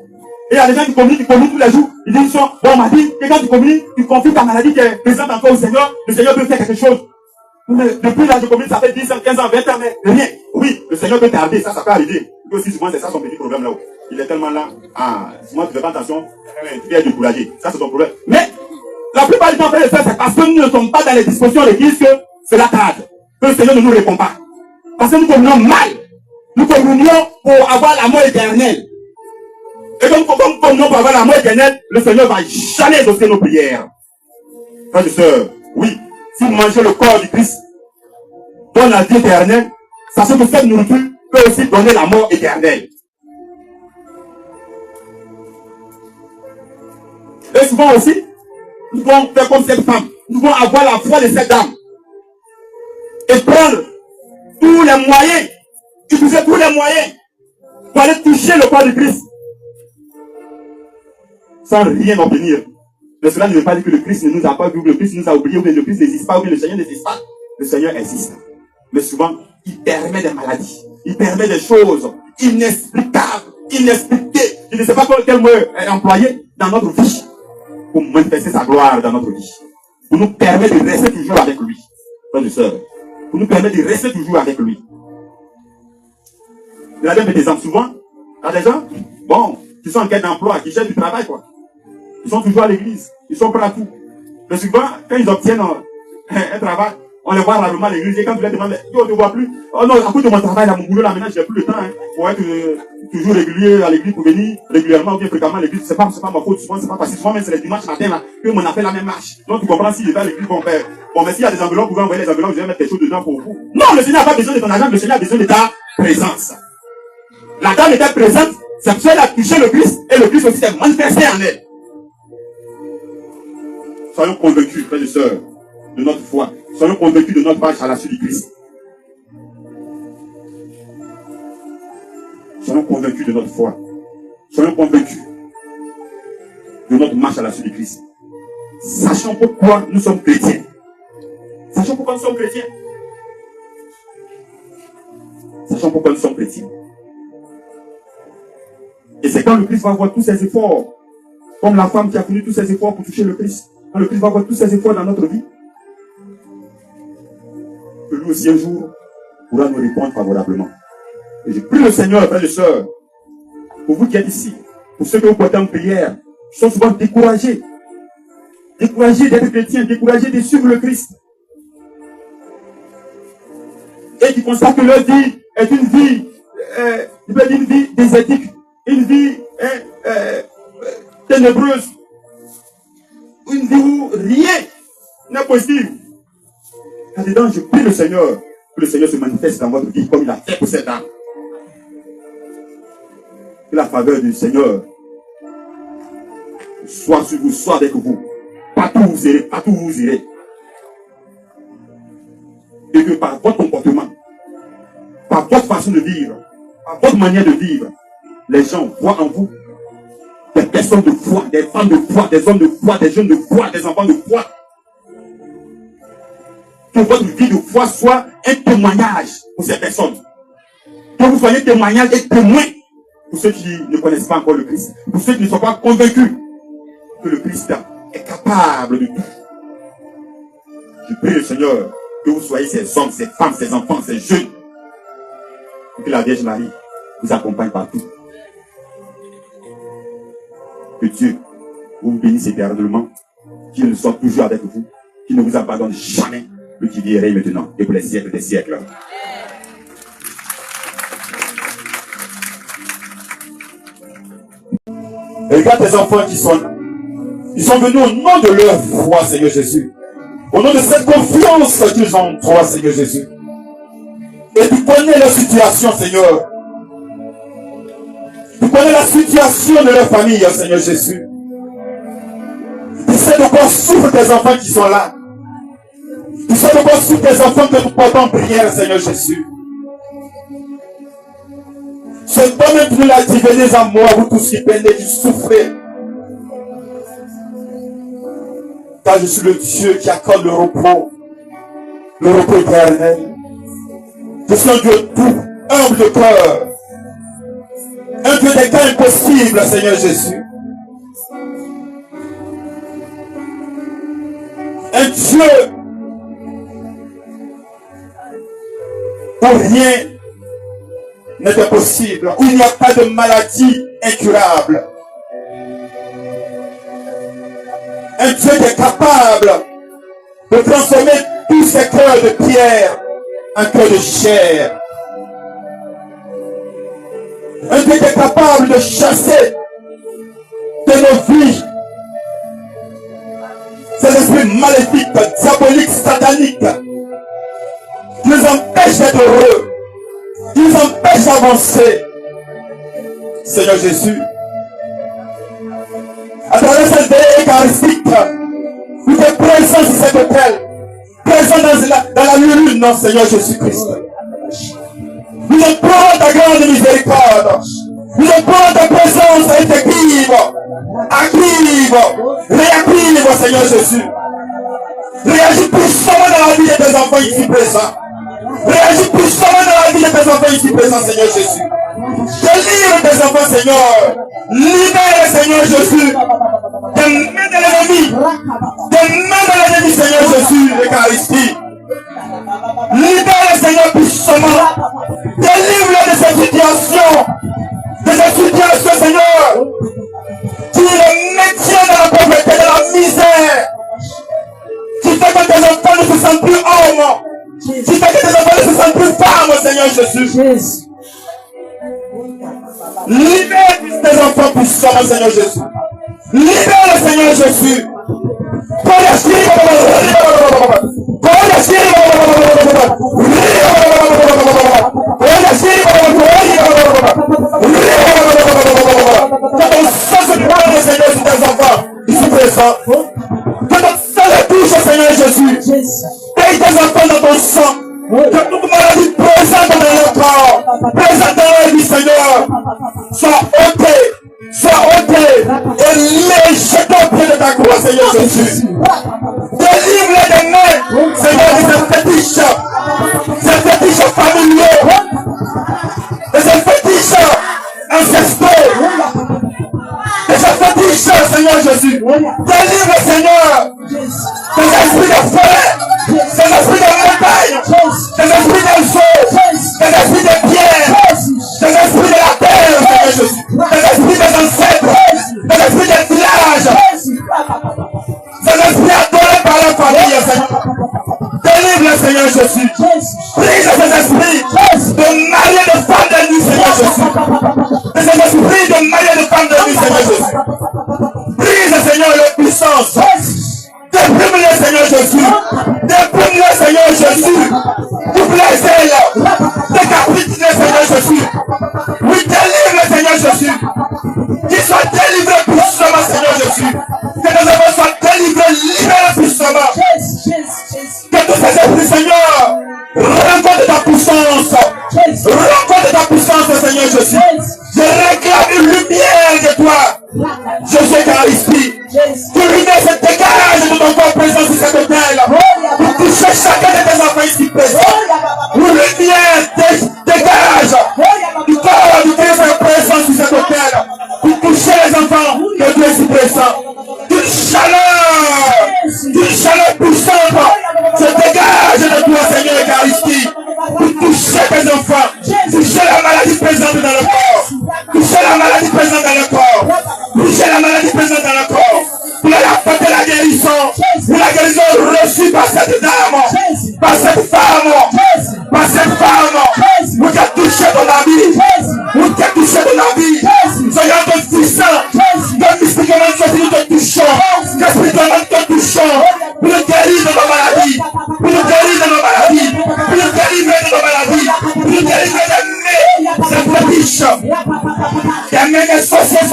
Et il y a des gens qui communient tous les jours. Ils disent, bon, on m'a dit que quand tu communies, tu confies ta maladie qui est présente encore au Seigneur. Le Seigneur peut faire quelque chose. Mais depuis là, je communie, ça fait 10 ans, 15 ans, 20 ans, mais rien. Oui, le Seigneur peut tarder, ça peut arriver. Et aussi, souvent, c'est ça son petit problème là-haut. Il est tellement là. Ah, souvent, tu ne fais pas attention, tu es découragé. Ça, c'est ton problème. Mais, la plupart du temps, frère et sœur, c'est parce que nous ne sommes pas dans les dispositions de l'Église que cela tarde. Que le Seigneur ne nous répond pas. Parce que nous communions mal. Nous communions pour avoir la mort éternelle. Et comme nous communions pour avoir la mort éternelle, le Seigneur va jamais exaucer nos prières. Frères et sœurs, oui, si vous mangez le corps du Christ, donne la vie éternelle, sachez que cette nourriture peut aussi donner la mort éternelle. Et souvent aussi, nous devons faire comme cette femme. Nous devons avoir la foi de cette dame. Et prendre tous les moyens, utiliser tous les moyens pour aller toucher le corps du Christ. Sans rien obtenir. Mais cela ne veut pas dire que le Christ ne nous a pas vu, ou le Christ nous a oublié, ou bien le Christ n'existe pas, ou bien le Seigneur n'existe pas. Le Seigneur existe. Mais souvent, il permet des maladies. Il permet des choses inexplicables, inexpliquées. Je ne sais pas quel mot est employé dans notre vie pour manifester sa gloire dans notre vie. Pour nous permettre de rester toujours avec lui. Frères et sœurs. Pour nous permettre de rester toujours avec lui. Je vais donner des exemples. Souvent, il y a des gens, bon, qui sont en quête d'emploi, qui cherchent du travail, quoi. Ils sont toujours à l'église. Ils sont prêts à tout. Mais souvent, quand ils obtiennent un travail, on les voit rarement à l'église. Et quand tu leur demandes, yo, on ne voit plus. Oh non, à cause de mon travail, là, mon boulot, là, maintenant, j'ai plus le temps, hein, pour être toujours régulier à l'église, pour venir régulièrement ou bien fréquemment à l'église. C'est pas ma faute. Souvent, c'est pas parce que souvent, même c'est les dimanches matin, là, que mon appel la même marche. Donc, tu comprends, si je vais à l'église, bon, père. Bon, mais s'il y a des enveloppes, vous pouvez envoyer les enveloppes, je vais mettre quelque chose dedans pour vous. Non, le Seigneur n'a pas besoin de ton argent, le Seigneur a besoin de ta présence. La dame était présente, c'est parce qu'elle a touché le Christ, et le Christ aussi s'est manifesté en elle. Soyons convaincus, frères et sœurs, de notre foi. Soyons convaincus de notre marche à la suite du Christ. Soyons convaincus de notre foi. Soyons convaincus de notre marche à la suite du Christ. Sachons pourquoi nous sommes chrétiens. Sachons pourquoi nous sommes chrétiens. Sachons pourquoi nous sommes chrétiens. Et c'est quand le Christ va avoir tous ses efforts, comme la femme qui a fourni tous ses efforts pour toucher le Christ. Quand le Christ va avoir tous ses efforts dans notre vie, que lui aussi un jour pourra nous répondre favorablement. Et je prie le Seigneur, frères et sœurs, pour vous qui êtes ici, pour ceux que vous portez en prière, qui sont souvent découragés. Découragés d'être chrétiens, découragés de suivre le Christ. Et qui constatent que leur vie est une vie, une vie désertique, une vie ténébreuse, une vie où rien n'est possible. Là-dedans, je prie le Seigneur, que le Seigneur se manifeste dans votre vie comme il a fait pour cette âme. Que la faveur du Seigneur soit sur vous, soit avec vous. Partout où vous irez, partout où vous irez. Et que par votre comportement, par votre façon de vivre, par votre manière de vivre, les gens voient en vous des personnes de foi, des femmes de foi, des hommes de foi, des jeunes de foi, des enfants de foi. Que votre vie de foi soit un témoignage pour ces personnes. Que vous soyez témoignage et témoin pour ceux qui ne connaissent pas encore le Christ. Pour ceux qui ne sont pas convaincus que le Christ est capable de tout. Je prie le Seigneur que vous soyez ces hommes, ces femmes, ces enfants, ces jeunes. Et que la Vierge Marie vous accompagne partout. Que Dieu vous bénisse éternellement. Qu'il soit toujours avec vous. Qu'il ne vous abandonne jamais. Le qui vit et règne maintenant et pour les siècles des siècles. Et regarde tes enfants qui sont là. Ils sont venus au nom de leur foi, Seigneur Jésus. Au nom de cette confiance qu'ils ont en toi, Seigneur Jésus. Et tu connais leur situation, Seigneur. Tu connais la situation de leur famille, Seigneur Jésus. Tu sais de quoi souffrent tes enfants qui sont là. Tu sais de quoi souffrent tes enfants que nous portons en prière, Seigneur Jésus. C'est toi-même qui nous l'as dit, venez à moi, vous tous qui peinez, qui souffrez. Car je suis le Dieu qui accorde le repos éternel. Je suis un Dieu tout, humble de cœur. Un Dieu des cas impossibles, Seigneur Jésus. Un Dieu où rien n'est impossible, où il n'y a pas de maladie incurable. Un Dieu qui est capable de transformer tous ces cœurs de pierre en cœurs de chair. Un Dieu qui est capable de chasser de nos vies ces esprits maléfiques, diaboliques, sataniques, qui nous empêchent d'être heureux, qui nous empêchent d'avancer. Seigneur Jésus, à travers cette veille eucharistique, où tu es présent sur cet hôtel, présent dans la lune, non, Seigneur Jésus-Christ. Nous implorons ta grande miséricorde. Nous implorons ta présence à être active, réactive, Seigneur Jésus. Réagis puissamment dans la vie de tes enfants ici présents. Réagis puissamment dans la vie de tes enfants ici présents, Seigneur Jésus. Délivre tes enfants, Seigneur. Libère, Seigneur Jésus, des mains de l'ennemi. Des mains de l'ennemi, Seigneur Jésus, l'Eucharistie. Libère, Seigneur, puissamment. Délivre-le de cette situation. De cette situation, Seigneur, qui le maintient dans la pauvreté, dans la misère, qui fait que tes enfants ne se sentent plus hommes, qui fait que tes enfants ne se sentent plus femmes, Seigneur Jésus. Libère tes enfants puissamment, Seigneur Jésus. Libère le Seigneur Jésus. Que ton sang se prenne, Seigneur, sur tes enfants ici présents. Que ton sang les touche, Seigneur Jésus. Paye tes enfants dans ton sang. Que toute maladie présente dans leur corps, présente dans leur vie, Seigneur, soit ôtée et les jeter auprès de ta croix, Seigneur Jésus. Délivre-les des mains, Seigneur, de ces fétiches familiaux, de ces fétiches ancestraux, de ces fétiches, Seigneur Jésus. Délivre, Seigneur, des esprits de forêt, des esprits de montagne, des esprits des eaux, des esprits de pierre, des esprits de la terre, Seigneur Jésus, des esprits des ancêtres, des esprits des villages, des esprits adorés par la famille, Seigneur. Délivre le Seigneur Jésus. Brise ces esprits de marier de femmes de nuit, Seigneur Jésus. De ces esprits de marier de femmes de nuit, Seigneur Jésus. Brise, Seigneur, leur puissance. Déprime-le, Seigneur Jésus. Déprime-le, Seigneur Jésus. Coupe-les-les. Décapite-les, Seigneur Jésus. Oui, délivre, Seigneur Jésus. Qu'ils soient délivrés puissamment, Seigneur Jésus. Que nos enfants soient délivrés, libérés puissamment. Que tous ces esprits, Seigneur, rencontrent ta puissance. Rencontre ta puissance, Seigneur Jésus. Je réclame une lumière de toi. Jésus Eucharistie. Que lumière se dégage de ton corps présent sur cet hôtel. Pour toucher chacun de tes enfants ici présents. Une lumière dégage du corps du Christ présent sur cet hôtel. Pour toucher les enfants de Dieu ici présents. D'une chaleur puissante se dégage de toi, Seigneur Eucharistie. Pour toucher tes enfants. Toucher la maladie présente dans le corps. Toucher la maladie présente dans le corps. Toucher la maladie présente dans le corps. Pour apporter la guérison. Pour la guérison reçue par cette dame. Par cette femme. Par cette femme. Pour qu'elle touche ton ami. Pour qu'elle touche ton ami. Soyons ton puissant. Que mystiquement nous te touchons. Que spirituellement nous te touchons. Pour nous guérir de nos maladies. Pour nous guérir de nos maladies. Pour nous délivrer de nos maladies. Pour nous délivrer des fétiches. Des mains des sorciers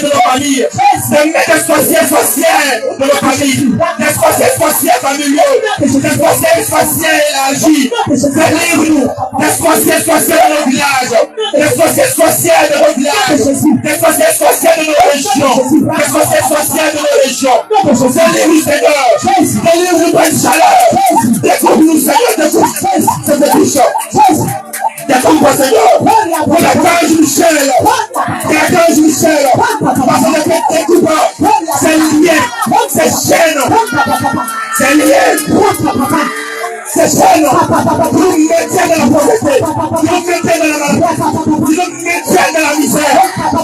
de nos familles. Des mains des sorciers de nos familles. Des sorciers familiaux. Des sorciers élargis. Délivre-nous. Des sorciers de nos villages. Des sorciers de nos villages. Des sorciers de nos régions. Des sorciers de nos régions. Délivre-nous, Seigneur. Délivre-nous de cette chaleur. Découvre-nous, Seigneur, de cette fétiche. toi, Seigneur. Pour l'archange Michel. L'archange Michel. Parce que le découpe c'est lié. C'est chaîne. C'est lié. C'est chaîne. Vous nous mettez dans la pauvreté. Vous nous mettez dans la maladie. Vous nous mettez dans la misère. Vous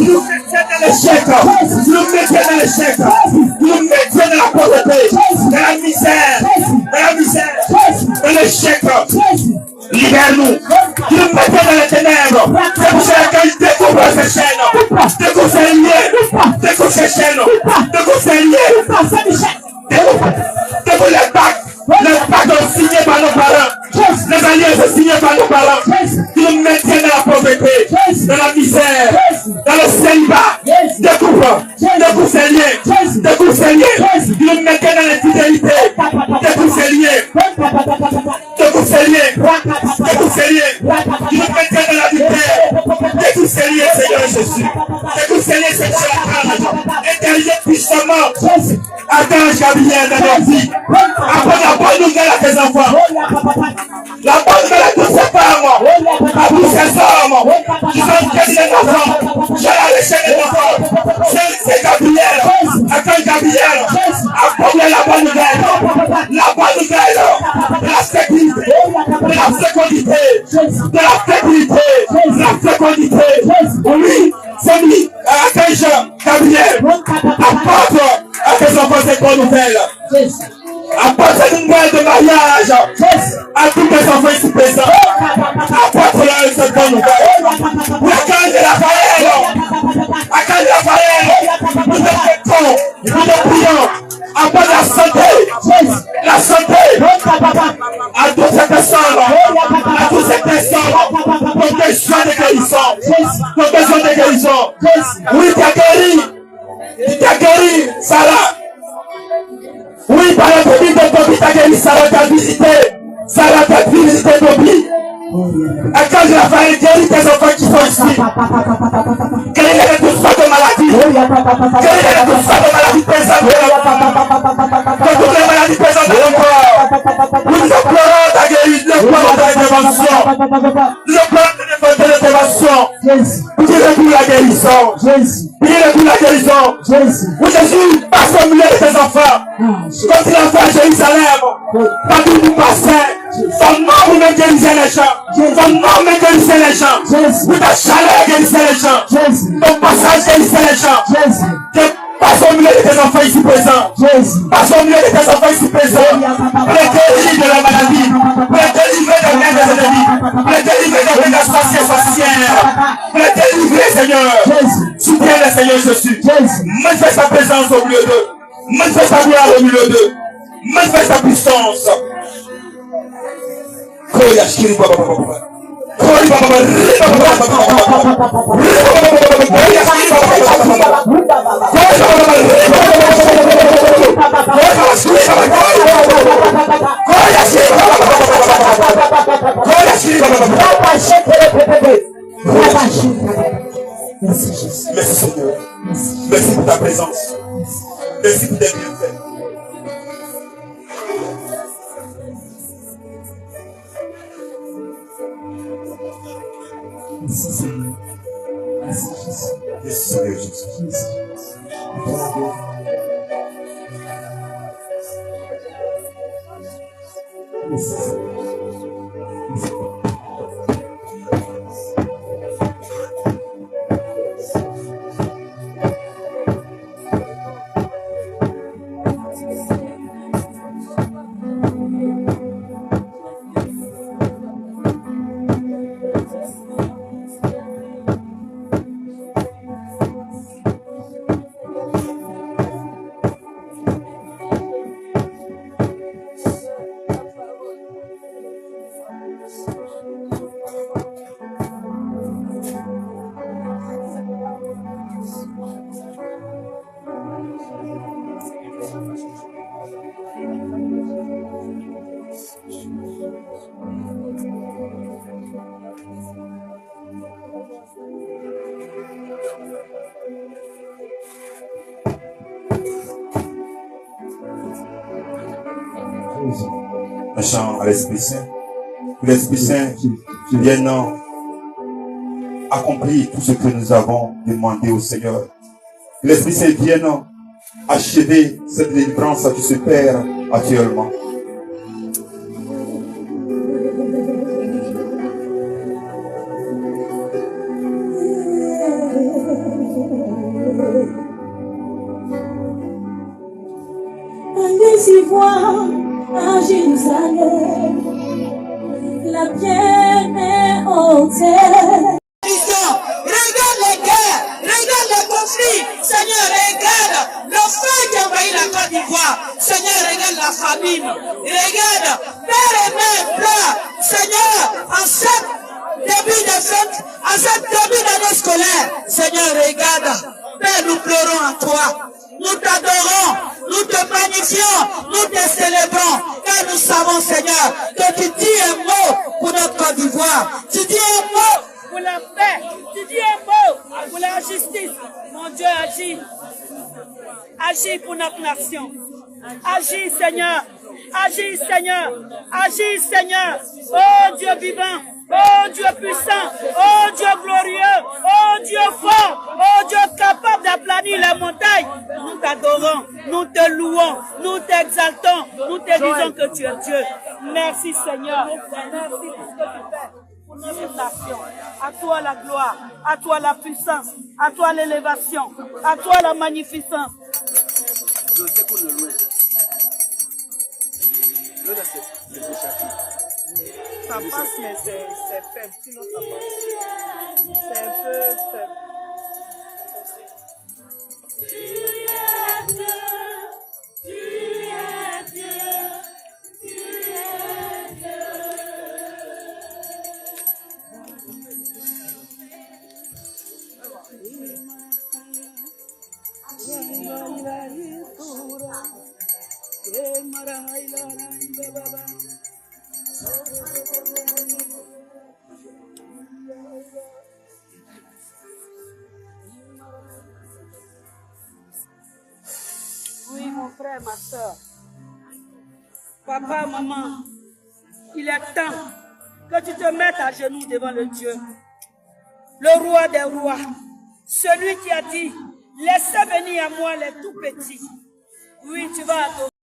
nous mettez dans l'échec. Vous nous mettez dans l'échec. Vous nous mettez dans la pauvreté. Dans la misère. Dans la misère. Dans l'échec. Libère-nous. Tu nous mettez dans les ténèbres. C'est pour cela que je découvre ces chaînes. Découvre ces liens. Découvre ces chaînes. Découvre ces liens. Découvre les pactes. Les pactes signés par nos parents. Les alliances signées par nos parents. Tu nous mettez dans la pauvreté. Dans la misère. Dans le célibat. Découvre. Découvre ces liens. Découvre ces liens. Tu nous mettez dans l'infidélité. Découvre ces liens. Découvre ces liens. Découvre ces liens. Tu nous mettez dans la vitesse. Découvre ces liens, Seigneur Jésus. Découvre ces liens, Seigneur Jésus. Interviens puissamment. Archange Gabriel dans nos vies. Apporte la bonne nouvelle à tes enfants. La bonne nouvelle à tous ces femmes. À tous ces hommes. Qui sont quasi des enfants. J'ai la l'échelle des enfants. C'est Gabriel. Archange Gabriel. Apporte la bonne nouvelle. La bonne nouvelle. De la sécurité. De la fécondité. De la fécondité. De la fécondité. Oui, c'est lui. Archange Gabriel. Apporte à tes enfants cette bonne nouvelle. Apporte cette nouvelle de mariage à tous tes enfants ici présents. Apporte-leur cette bonne nouvelle. Archange Raphaël. Archange Raphaël. Nous te fêtons. Nous te prions. Apporte la santé. La santé. À toutes ces personnes. À toutes ces personnes. Pour tes besoin de guérison. Pour tes besoin de guérison. Oui, tu as guéri. Tu as guéri, Sarah. Oui, par la famille de Bobby, tu as guéri, Sarah t'a visité. Sarah t'a visité, Bobby. Archange Raphaël, guéris tes enfants qui sont ici. Guéris de toutes sortes de maladies. Guéris de toutes sortes de maladies présentes. De toutes les maladies présentes dans le corps. Nous implorons ta guérison, nous implorons ta intervention. Nous implorons ta intervention. Priez pour la guérison. Priez pour la guérison. Oui, Jésus, passe au milieu de tes enfants. Comme tu l'as fait à Jérusalem. Quand tu nous passais, son nom vous-même guérissait les gens. Ton nom même guérissait les gens. Oui, ta chaleur guérissait les gens. Ton passage guérissait les gens. Passe au milieu de tes enfants ici présents. Passe au milieu de tes enfants ici présents. Pour les délivrer de la maladie. Pour les délivrer de l'aide des ennemis. Pour les délivrer de la sorcière. Pour les délivrer, Seigneur. Soutiens le Seigneur Jésus. Manifeste ta présence au milieu d'eux. Manifeste ta gloire au milieu d'eux. Manifeste ta puissance. Merci Seigneur. Merci pour ta présence. Merci pour tes bienfaits. Merci Seigneur. Merci Jésus. Merci Seigneur Jésus. Merci Seigneur. Un chant à l'Esprit Saint. Que l'Esprit Saint vienne accomplir tout ce que nous avons demandé au Seigneur. Que l'Esprit Saint vienne achever cette délivrance qui se perd actuellement. Allez-y voir à Jérusalem la bien haute. Regarde les guerres, regarde les conflits. Seigneur, regarde le feu qui envahit la Côte d'Ivoire. Seigneur, regarde la famine. Regarde, Père et Mère pleurent. Seigneur, en cette début de fête, en cette début d'année scolaire, Seigneur, regarde. Père, nous pleurons à toi. Nous t'adorons, nous te magnifions, nous te célébrons, car nous savons, Seigneur, que tu dis un mot pour notre Côte d'Ivoire. Tu dis un mot pour la paix. Tu dis un mot pour la justice. Mon Dieu, agis. Agis pour notre nation. Agis, Seigneur. Agis, Seigneur. Agis, Seigneur. Oh Dieu vivant. Oh Dieu puissant. Oh Dieu glorieux. Oh Dieu fort. Oh Dieu capable d'aplanir les montagnes. Nous t'adorons. Nous te louons. Nous t'exaltons. Nous te disons que tu es Dieu. Merci, Seigneur. Merci pour ce que tu fais. Pour notre nation. À toi la gloire, à toi la puissance, à toi l'élévation, à toi la magnificence. Ça passe, mais c'est faible. Sinon, ça passe. C'est un peu faible. Oui, mon frère, ma soeur. Papa, maman, il est temps que tu te mettes à genoux devant le Dieu, le roi des rois, celui qui a dit, laissez venir à moi les tout petits. Oui, tu vas adorer.